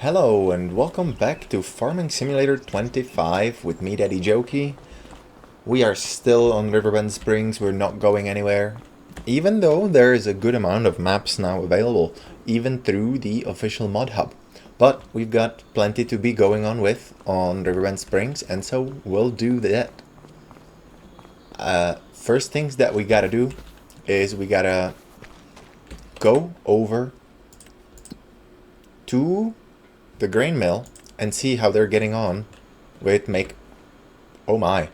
Hello and welcome back to Farming Simulator 25 with me, Daddy Jokey. We are still on Riverbend Springs, we're not going anywhere. Even though there is a good amount of maps now available, even through the official mod hub. But we've got plenty to be going on with on Riverbend Springs, and so we'll do that. First things that we gotta do is we gotta go over to the grain mill and see how they're getting on with oh my.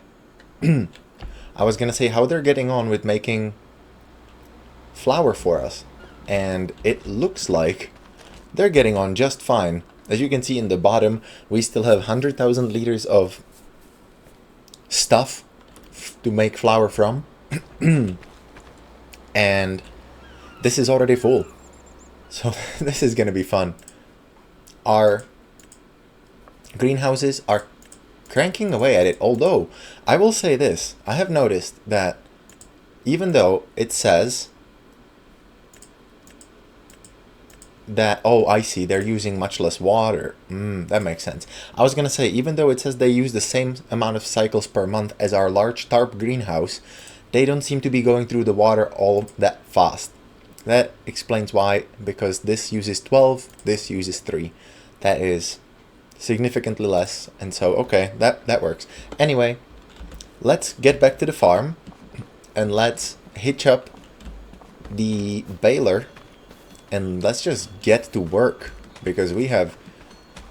I was gonna say how they're getting on with making flour for us, and it looks like they're getting on just fine. As you can see in the bottom, we still have 100,000 liters of stuff to make flour from. And this is already full, so this is gonna be fun. Our greenhouses are cranking away at it, although I will say this, I have noticed that even though it says that, oh, I see, they're using much less water. That makes sense. I was gonna say, even though it says they use the same amount of cycles per month as our large tarp greenhouse, they don't seem to be going through the water all that fast. That explains why, because this uses 12, this uses 3. That is significantly less, and so, okay, that works. Anyway, let's get back to the farm, and let's hitch up the baler, and let's just get to work, because we have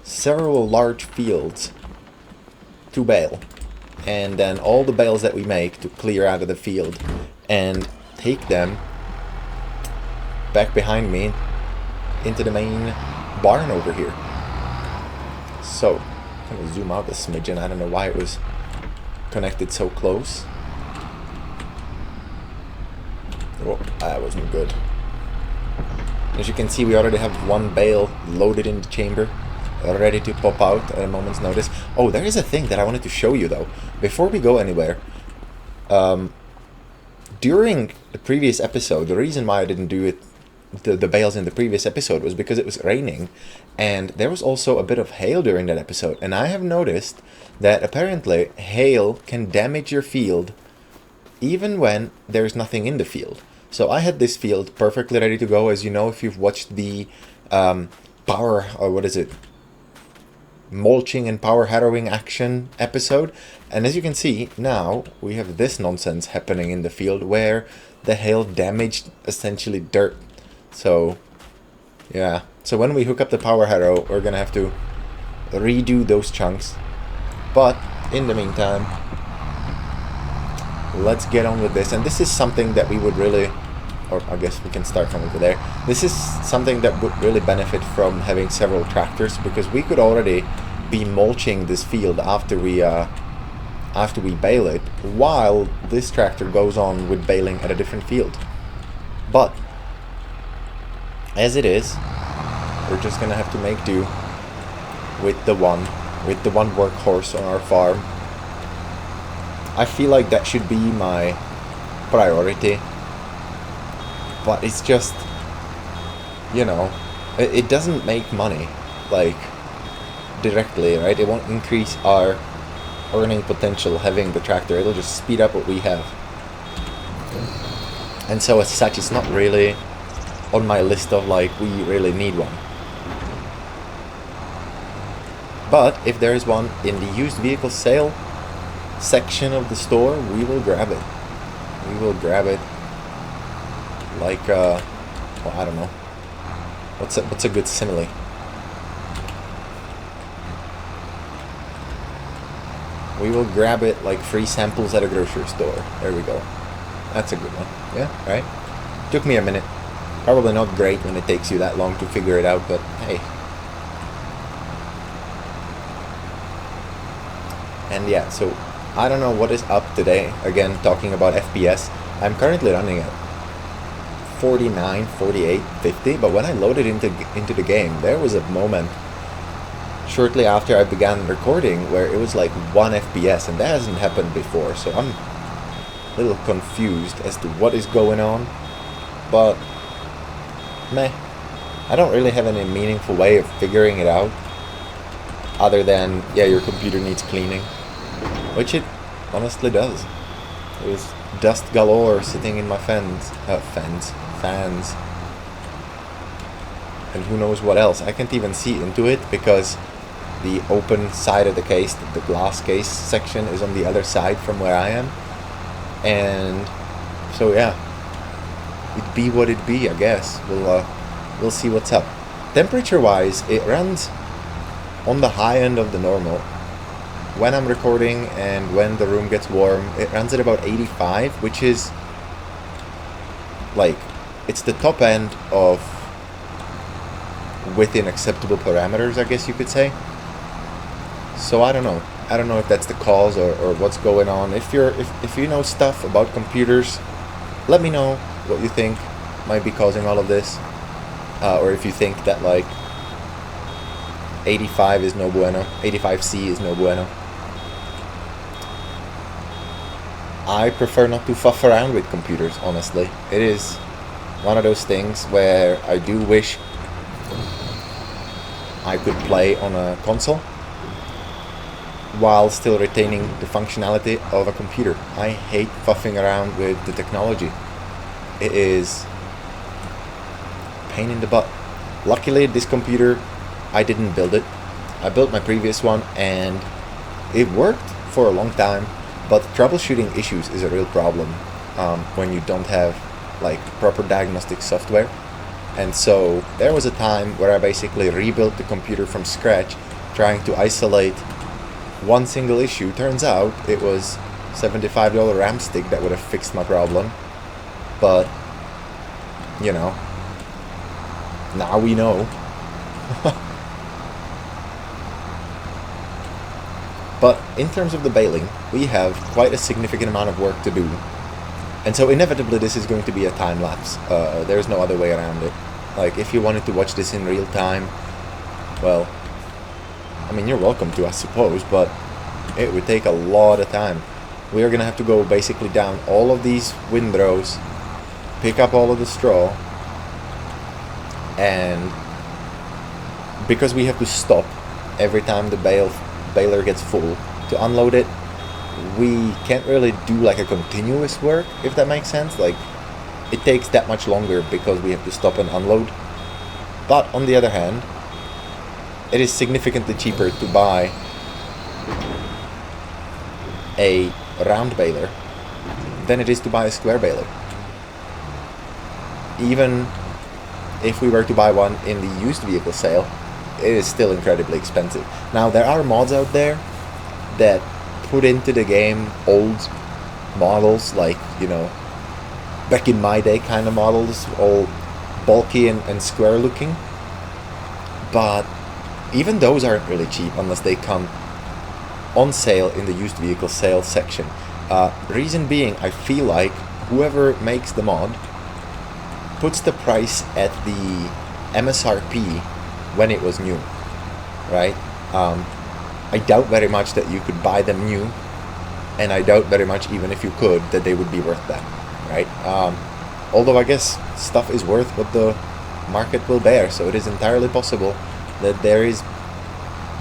several large fields to bale, and then all the bales that we make to clear out of the field, and take them back behind me into the main barn over here. So, I'm going to zoom out a smidgen. I don't know why it was connected so close. Oh, that wasn't good. As you can see, we already have one bale loaded in the chamber, ready to pop out at a moment's notice. Oh, there is a thing that I wanted to show you though, before we go anywhere. During the previous episode, the reason why I didn't do it, the bales in the previous episode, was because it was raining, and there was also a bit of hail during that episode, and I have noticed that apparently hail can damage your field even when there's nothing in the field. So I had this field perfectly ready to go, as you know if you've watched the mulching and power harrowing action episode, and as you can see now we have this nonsense happening in the field where the hail damaged essentially dirt. So yeah, so when we hook up the power harrow, we're gonna have to redo those chunks, but in the meantime, let's get on with this. And this is something that we would really, or I guess we can start from over there, this is something that would really benefit from having several tractors, because we could already be mulching this field after we bale it, while this tractor goes on with baling at a different field. But as it is, we're just gonna have to make do with the one workhorse on our farm. I feel like that should be my priority, but it's just, you know, it doesn't make money, like, directly, right? It won't increase our earning potential having the tractor, it'll just speed up what we have. And so as such, it's not really on my list of, like, we really need one. But if there is one in the used vehicle sale section of the store, we will grab it. We will grab it like, well, I don't know. What's a good simile? We will grab it like free samples at a grocery store. There we go. That's a good one. Yeah, right? Took me a minute. Probably not great when it takes you that long to figure it out, but hey. And yeah, so I don't know what is up today. Again, talking about FPS, I'm currently running at 49, 48, 50, but when I loaded into the game, there was a moment shortly after I began recording where it was like 1 FPS, and that hasn't happened before, so I'm a little confused as to what is going on, but meh. I don't really have any meaningful way of figuring it out. other than, yeah, your computer needs cleaning, which it honestly does. There's dust galore sitting in my fans, and who knows what else. I can't even see into it because the open side of the case, the glass case section, is on the other side from where I am, and so yeah, it be what it be, I guess. We'll see what's up. Temperature wise, it runs on the high end of the normal. When I'm recording and when the room gets warm, it runs at about 85, which is like, it's the top end of within acceptable parameters, I guess you could say. So I don't know if that's the cause or what's going on. If you know stuff about computers, let me know what you think might be causing all of this, or if you think that like 85 is no bueno, 85C is no bueno. I prefer not to fuff around with computers, honestly. It is one of those things where I do wish I could play on a console while still retaining the functionality of a computer. I hate fuffing around with the technology. It is a pain in the butt. Luckily, this computer, I didn't build it. I built my previous one and it worked for a long time, but troubleshooting issues is a real problem when you don't have like proper diagnostic software. And so there was a time where I basically rebuilt the computer from scratch, trying to isolate one single issue. Turns out it was $75 RAM stick that would have fixed my problem. But, you know, now we know. But in terms of the baling, we have quite a significant amount of work to do. And so inevitably this is going to be a time lapse. There's no other way around it. Like, if you wanted to watch this in real time, well, I mean, you're welcome to, I suppose, but it would take a lot of time. We are going to have to go basically down all of these windrows, pick up all of the straw, and because we have to stop every time the baler gets full to unload it, we can't really do like a continuous work, if that makes sense. Like, it takes that much longer because we have to stop and unload. But on the other hand, it is significantly cheaper to buy a round baler than it is to buy a square baler. Even if we were to buy one in the used vehicle sale, it is still incredibly expensive. Now, there are mods out there that put into the game old models, like, you know, back in my day kind of models, all bulky and square looking. But even those aren't really cheap unless they come on sale in the used vehicle sales section. Reason being, I feel like whoever makes the mod puts the price at the MSRP when it was new, right? I doubt very much that you could buy them new, and I doubt very much, even if you could, that they would be worth that, right? Although I guess stuff is worth what the market will bear, so it is entirely possible that there is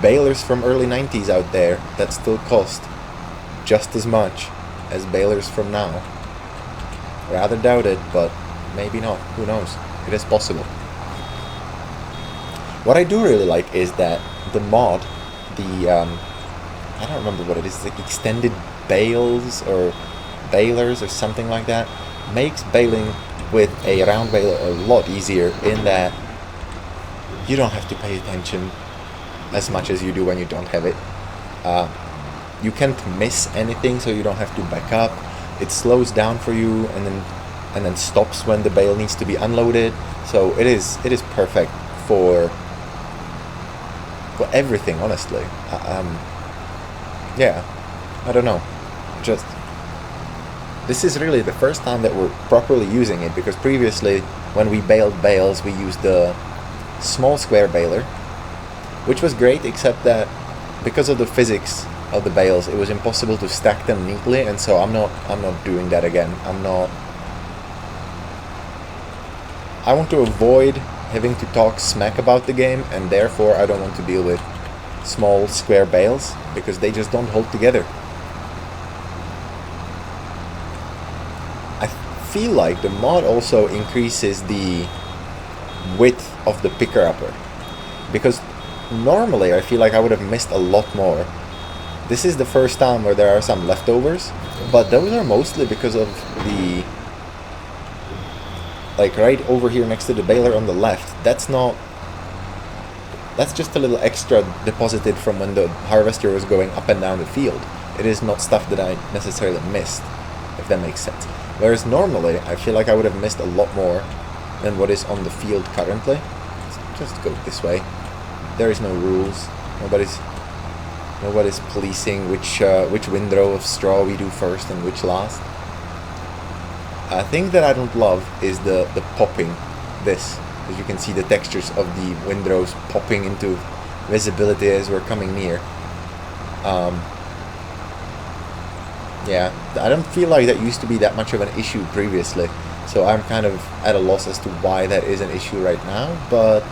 balers from early 90s out there that still cost just as much as balers from now. Rather doubt it, but maybe not. Who knows? It is possible. What I do really like is that the mod, I don't remember what it is, like extended bales or balers or something like that, makes baling with a round baler a lot easier, in that you don't have to pay attention as much as you do when you don't have it. You can't miss anything, so you don't have to back up. It slows down for you and then stops when the bale needs to be unloaded. So it is perfect for everything, honestly. Yeah, I don't know. Just, this is really the first time that we're properly using it, because previously when we baled bales we used the small square baler, which was great, except that because of the physics of the bales it was impossible to stack them neatly, and so I'm not doing that again. I want to avoid having to talk smack about the game, and therefore I don't want to deal with small square bales because they just don't hold together. I feel like the mod also increases the width of the picker upper, because normally I feel like I would have missed a lot more. This is the first time where there are some leftovers, but those are mostly because of the, like right over here next to the baler on the left, that's just a little extra deposited from when the harvester was going up and down the field. It is not stuff that I necessarily missed, if that makes sense. Whereas normally, I feel like I would have missed a lot more than what is on the field currently. Let's just go this way. There is no rules. Nobody's policing which windrow of straw we do first and which last. A thing that I don't love is the popping. This, as you can see, the textures of the windrows popping into visibility as we're coming near. Yeah, I don't feel like that used to be that much of an issue previously, so I'm kind of at a loss as to why that is an issue right now, but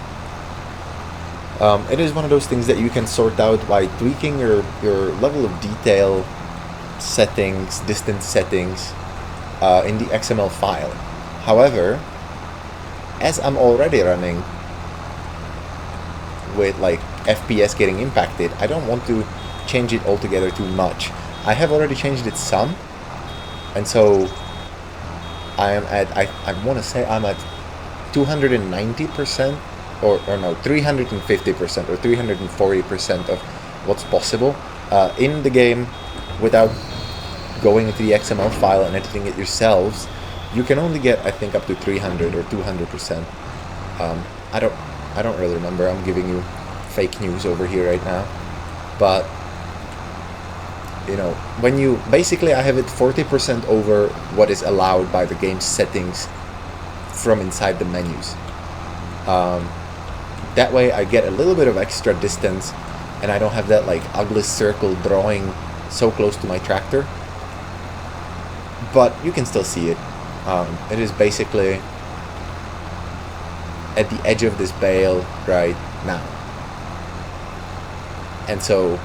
it is one of those things that you can sort out by tweaking your level of detail settings, distance settings in the XML file. However, as I'm already running with like FPS getting impacted, I don't want to change it altogether too much. I have already changed it some, and so I am at, I want to say I'm at 290%, or no, 350% or 340% of what's possible in the game without going into the XML file and editing it yourselves. You can only get, I think, up to 300 or 200%. I don't really remember. I'm giving you fake news over here right now, but you know, when you basically, I have it 40% over what is allowed by the game's settings from inside the menus. That way I get a little bit of extra distance and I don't have that like ugly circle drawing so close to my tractor, but you can still see it. It is basically at the edge of this bale right now, and so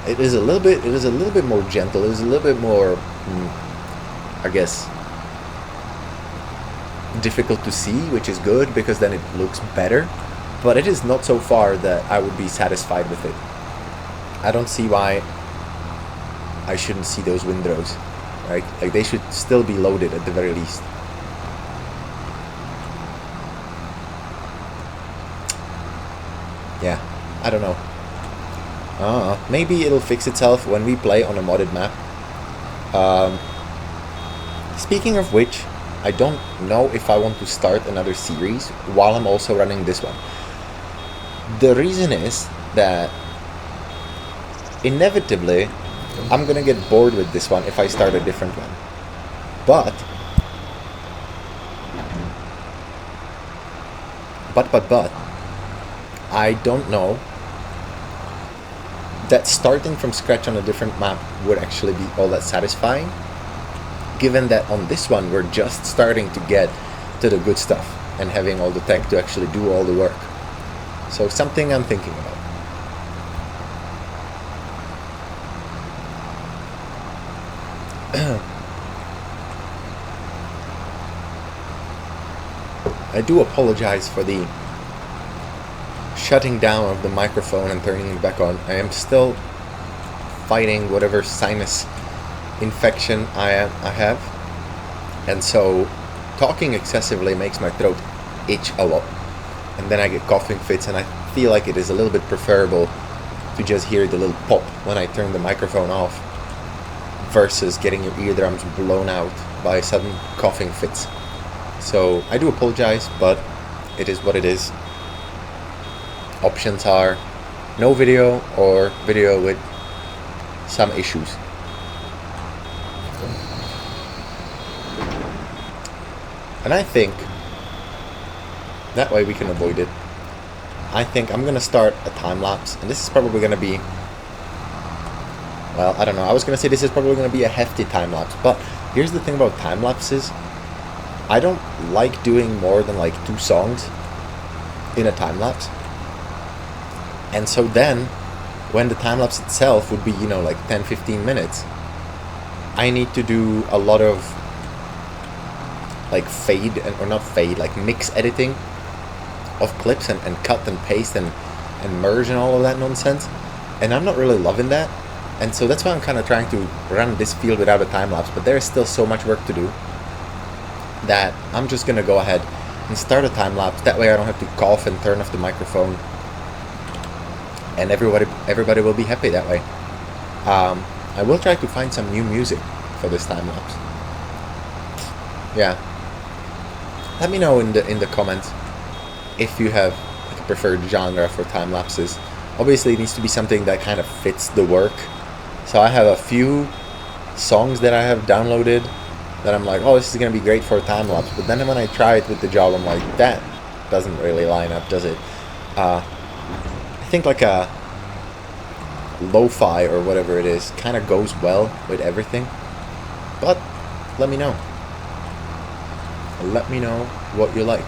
it is a little bit more gentle. It is a little bit more, I guess, difficult to see, which is good because then it looks better. But it is not so far that I would be satisfied with it. I don't see why I shouldn't see those windrows, right? Like, they should still be loaded at the very least. Yeah, I don't know. Maybe it'll fix itself when we play on a modded map. Speaking of which, I don't know if I want to start another series while I'm also running this one. The reason is that inevitably I'm gonna get bored with this one if I start a different one. But I don't know that starting from scratch on a different map would actually be all that satisfying, given that on this one we're just starting to get to the good stuff and having all the tech to actually do all the work. So something I'm thinking about. I do apologize for the shutting down of the microphone and turning it back on. I am still fighting whatever sinus infection I have, and so talking excessively makes my throat itch a lot, and then I get coughing fits, and I feel like it is a little bit preferable to just hear the little pop when I turn the microphone off versus getting your eardrums blown out by sudden coughing fits. So I do apologize, but it is what it is. Options are no video or video with some issues. And I think that way we can avoid it. I think I'm gonna start a time lapse, and this is probably gonna be, well, I don't know, I was gonna say this is probably gonna be a hefty time lapse, but here's the thing about time lapses. I don't like doing more than like 2 songs in a time lapse. And so then when the time lapse itself would be, you know, like 10-15 minutes. I need to do a lot of like fade, or not fade, like mix editing of clips and cut and paste and merge and all of that nonsense. And I'm not really loving that. And so that's why I'm kind of trying to run this field without a time lapse. But there's still so much work to do that I'm just going to go ahead and start a time lapse. That way I don't have to cough and turn off the microphone. And everybody will be happy that way. I will try to find some new music for this time lapse. Yeah. Let me know in the comments if you have like a preferred genre for time lapses. Obviously, it needs to be something that kind of fits the work. So I have a few songs that I have downloaded that I'm like, oh, this is gonna be great for a time lapse. But then when I try it with the job, I'm like, that doesn't really line up, does it? I think like a lo-fi or whatever it is kind of goes well with everything. But let me know. Let me know what you like.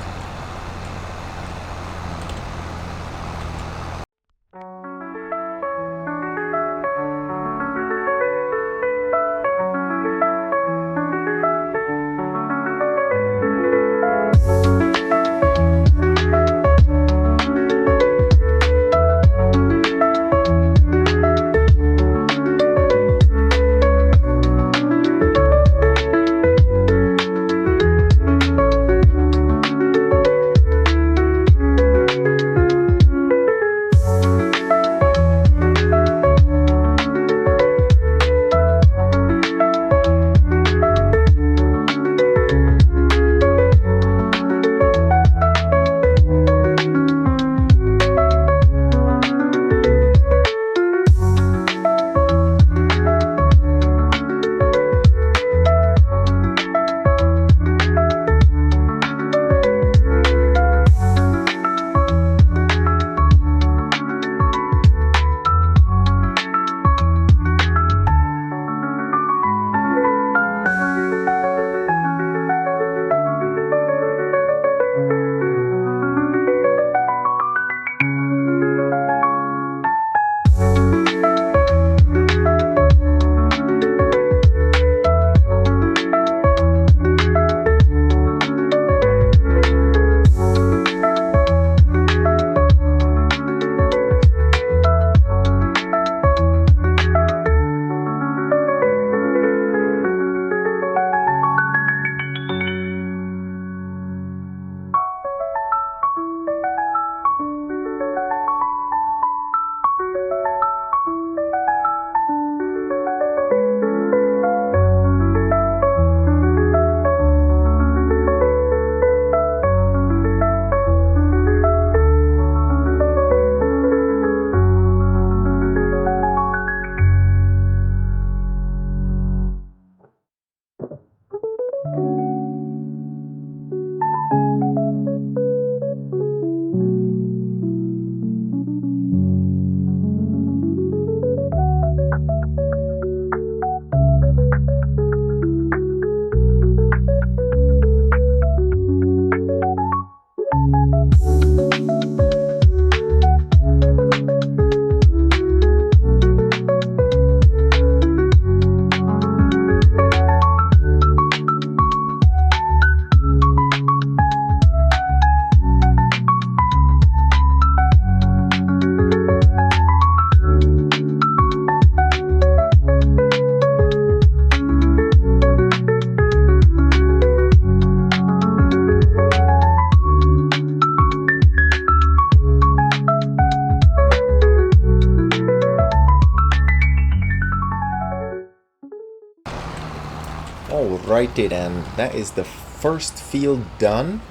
Alrighty then, that is the first field done.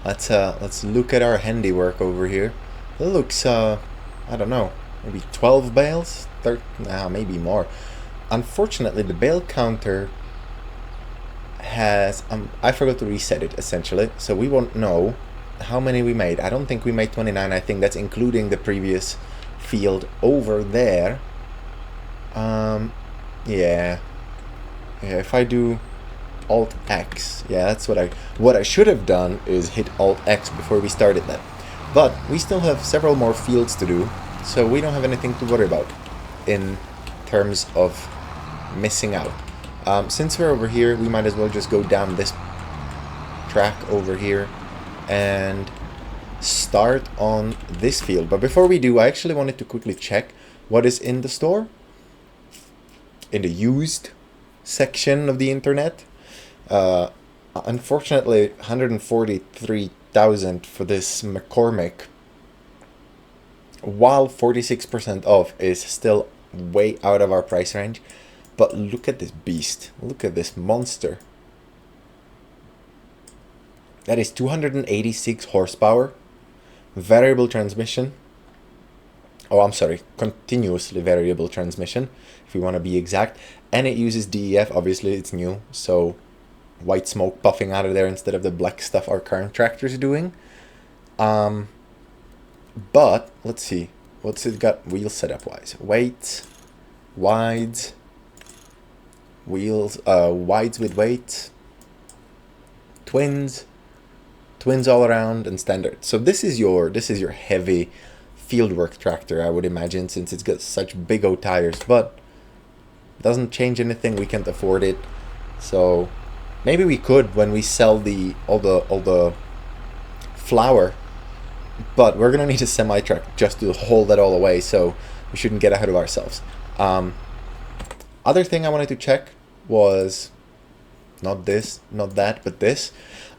Let's look at our handiwork over here. It looks I don't know, maybe 12 bales, maybe more. Unfortunately, the bale counter has I forgot to reset it essentially, so we won't know how many we made. I don't think we made 29. I think that's including the previous field over there. Yeah, if I do Alt X, yeah, that's what I should have done is hit Alt X before we started that. But we still have several more fields to do, So we don't have anything to worry about in terms of missing out. Since we're over here, we might as well just go down this track over here and start on this field. But before we do, I actually wanted to quickly check what is in the store, in the used section of the internet. Unfortunately, 143,000 for this McCormick, while 46% off, is still way out of our price range. But look at this beast. Look at this monster. That is 286 horsepower. Variable transmission. Oh, I'm sorry. Continuously variable transmission, if we want to be exact. And it uses DEF. Obviously, it's new. So, white smoke puffing out of there instead of the black stuff our current tractor is doing. But, let's see. What's it got wheel setup wise? Weight. Wides. Wheels. Wides with weight. Twins all around, and standard. So this is your heavy fieldwork tractor, I would imagine, since it's got such big old tires. But doesn't change anything. We can't afford it. So maybe we could when we sell all the flour. But we're gonna need a semi truck just to haul that all away. So we shouldn't get ahead of ourselves. Other thing I wanted to check was not this, not that, but this.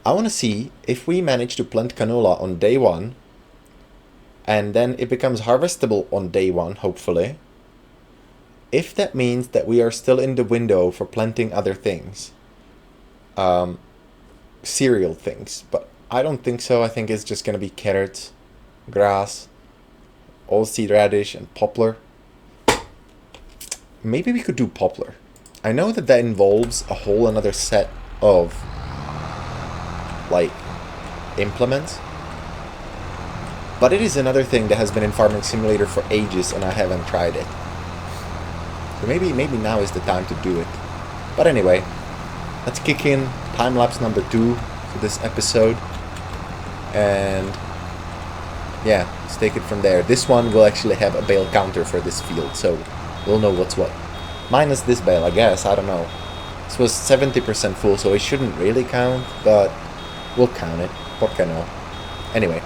I want to see if we manage to plant canola on day 1 and then it becomes harvestable on day 1, hopefully. If that means that we are still in the window for planting other things, cereal things, but I don't think so. I think it's just going to be carrots, grass, oilseed radish, and poplar. Maybe we could do poplar. I know that involves a whole another set of like implements, but it is another thing that has been in Farming Simulator for ages and I haven't tried it. So maybe now is the time to do it. But anyway, let's kick in time-lapse number 2 for this episode. And yeah, let's take it from there. This one will actually have a bale counter for this field, so we'll know what's what. Minus this bale, I guess, I don't know. This was 70% full, so it shouldn't really count, but we'll count it. What can I know? Anyway.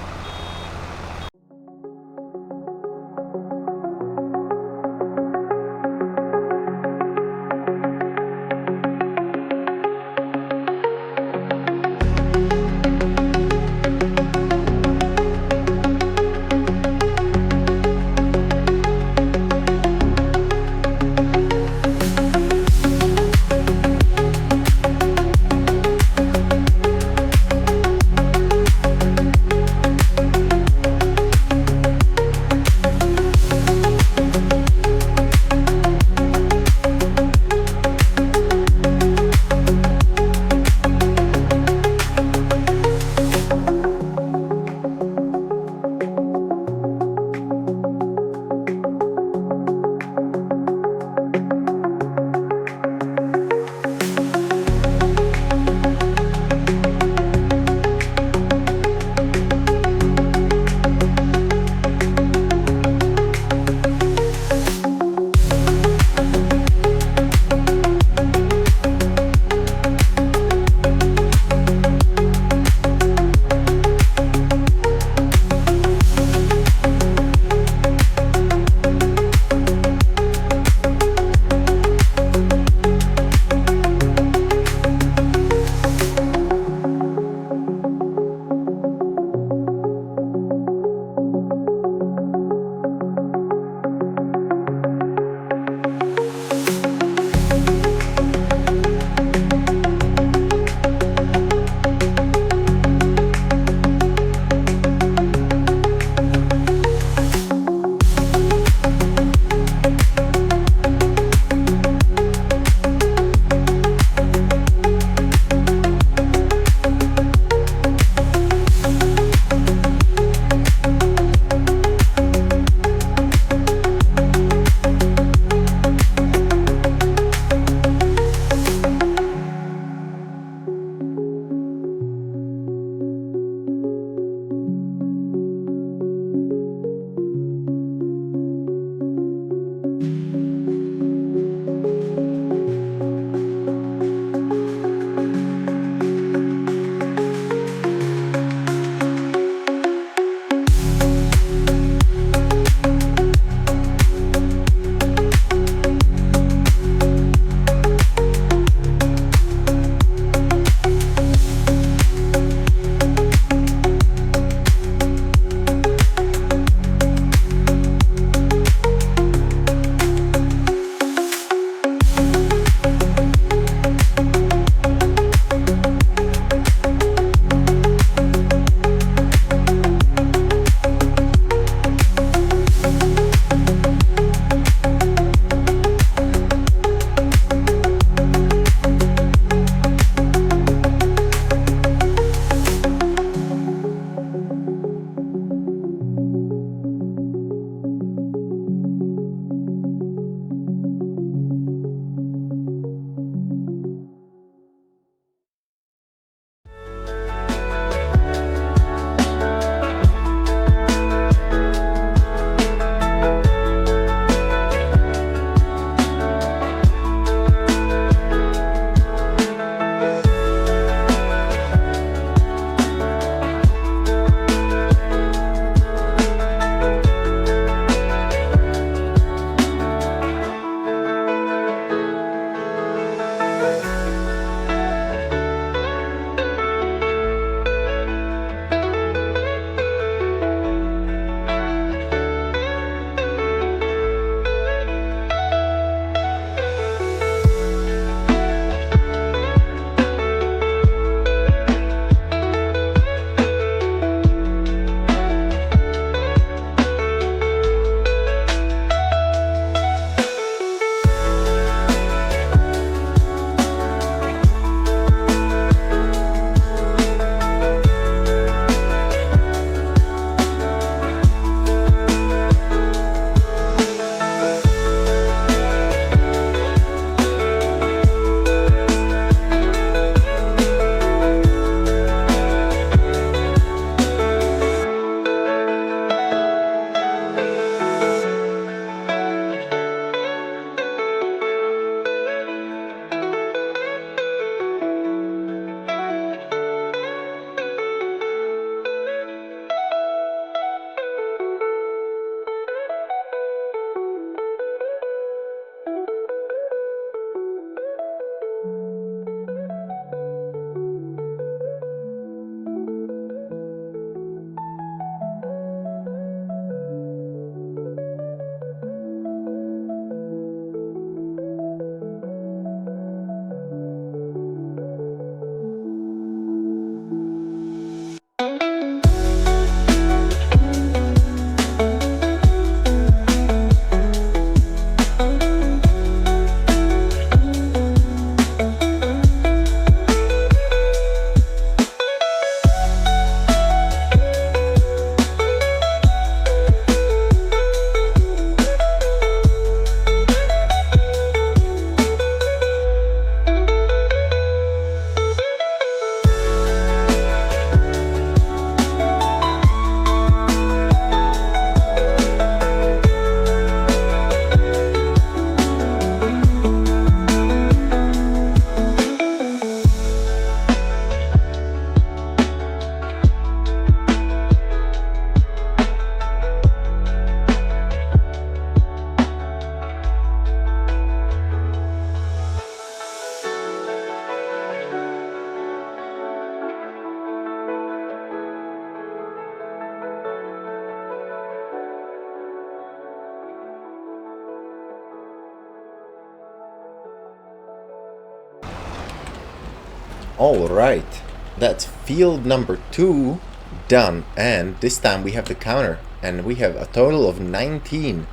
Alright, that's field number 2 done, and this time we have the counter, and we have a total of 19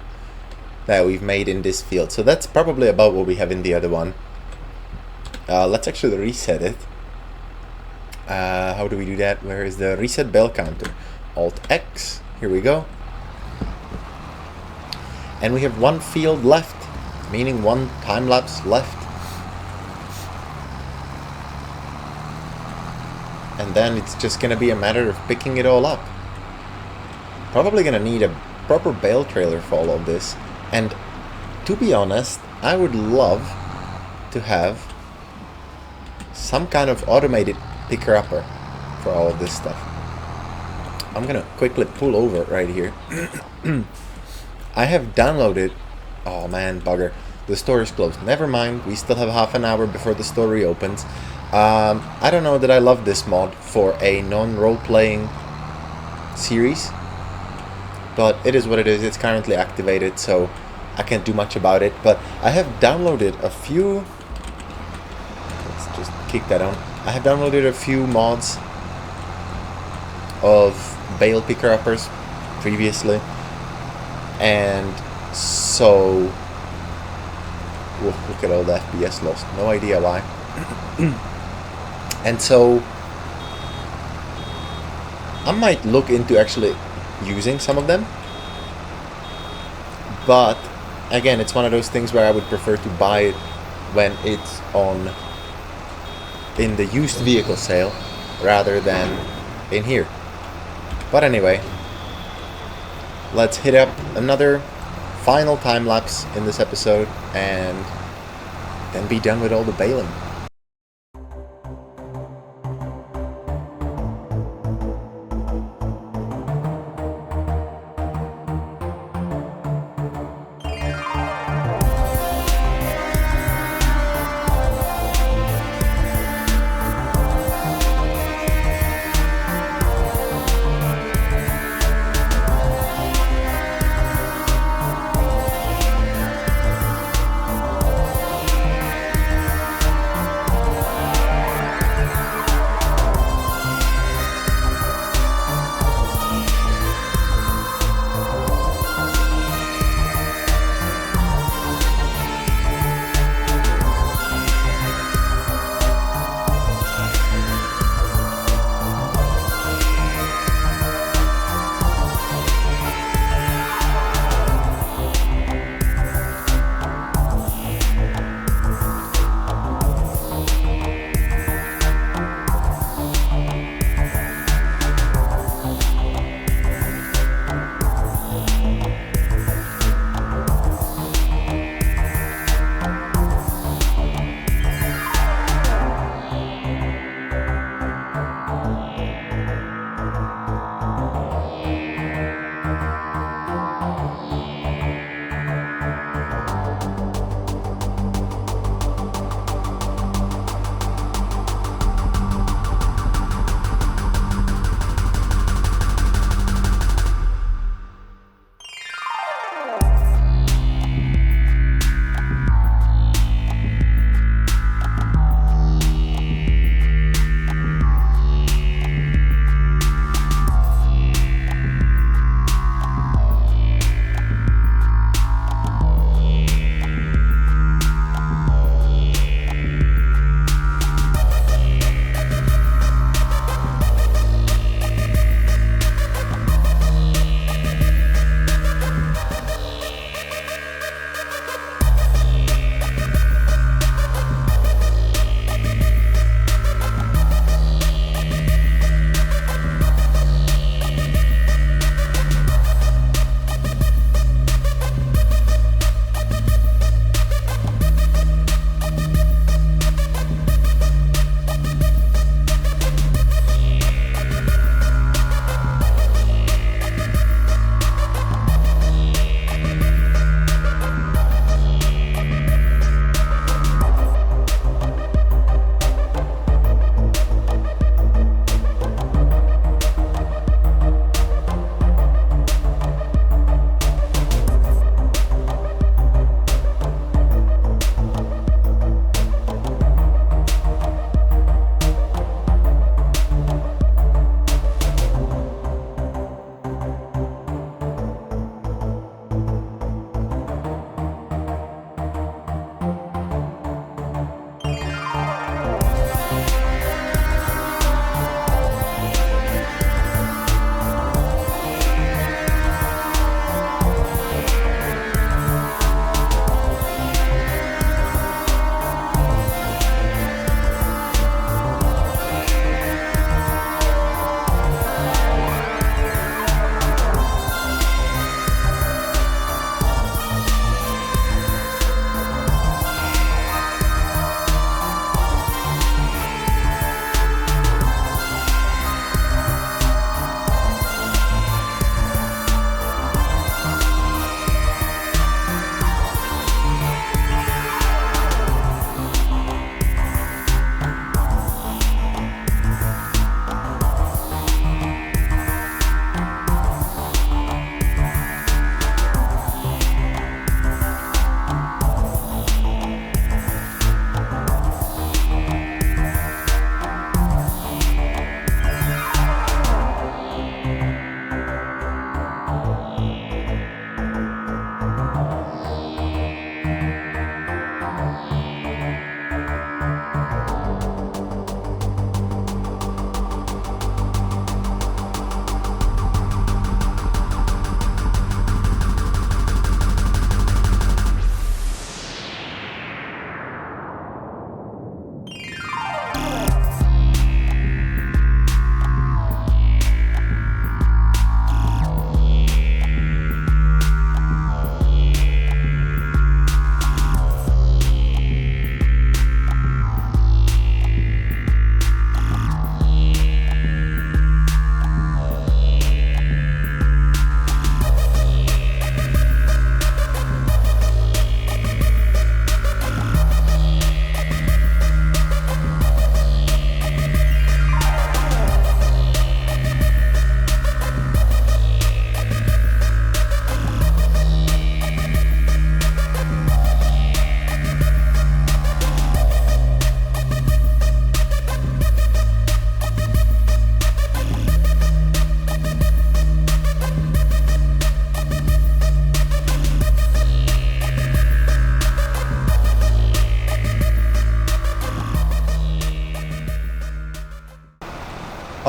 that we've made in this field. So that's probably about what we have in the other one. Let's actually reset it. How do we do that? Where is the reset bale counter? Alt X, here we go. And we have 1 field left, meaning 1 time lapse left. And then it's just gonna be a matter of picking it all up. Probably gonna need a proper bale trailer for all of this. And to be honest, I would love to have some kind of automated picker-upper for all of this stuff. I'm gonna quickly pull over right here. I have downloaded... Oh man, bugger. The store is closed. Never mind, we still have half an hour before the store reopens. I don't know that I love this mod for a non-role-playing series, but it is what it is. It's currently activated, so I can't do much about it. But I have downloaded a few... Let's just kick that on. I have downloaded a few mods of bale picker-uppers previously, and so... Whoa, look at all the FPS lost. No idea why. And so I might look into actually using some of them, but again, it's one of those things where I would prefer to buy it when it's on in the used vehicle sale rather than in here. But anyway, let's hit up another final time lapse in this episode and then be done with all the baling.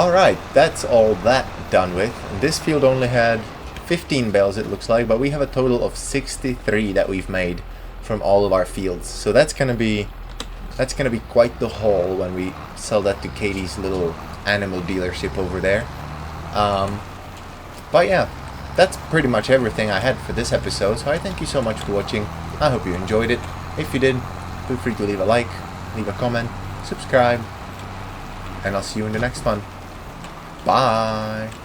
Alright, that's all that done with. This field only had 15 bales, it looks like, but we have a total of 63 that we've made from all of our fields. So that's gonna be quite the haul when we sell that to Katie's little animal dealership over there. But yeah, that's pretty much everything I had for this episode, so I thank you so much for watching. I hope you enjoyed it. If you did, feel free to leave a like, leave a comment, subscribe, and I'll see you in the next one. Bye!